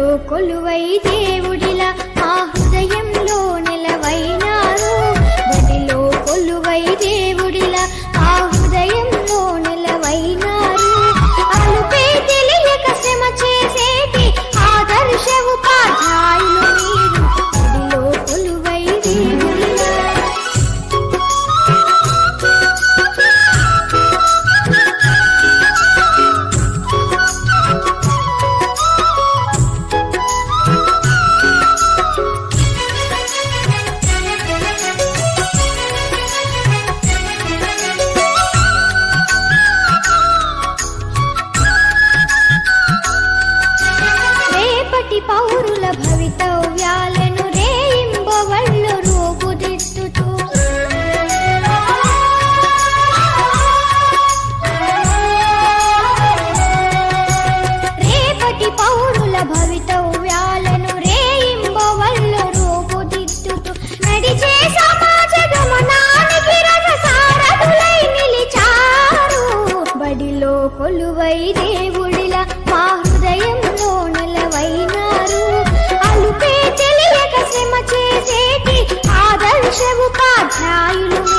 బడిలో కొలువై దేవుడిలా మా హృదయంలో నిలవైనారు. బడిలో కొలువై దేవుడిలా మా హృదయంలో నిలవైనారు. అలుపే తెలియక శ్రమ చేసేటి ఆదర్శ ఉపాధ్యాయులు మీరు. బడిలో కొలువై దేవుడిలా పౌరుల భవితవ్యాలను రేయింబవళ్ళు రూపుదిద్దుతూ రేపటి పౌరుల భవితవ్యాలను రేయింబవళ్ళు రూపుదిద్దుతూ నడిచే సమాజ గమనానికి రథసారథులై నిలిచారు. బడిలో కొలువై దేవుడిలా మా హృదయంలో నిలవైనారు. అలుపే తెలియక శ్రమ చేసేటి ఆదర్శ ఉపాధ్యాయులు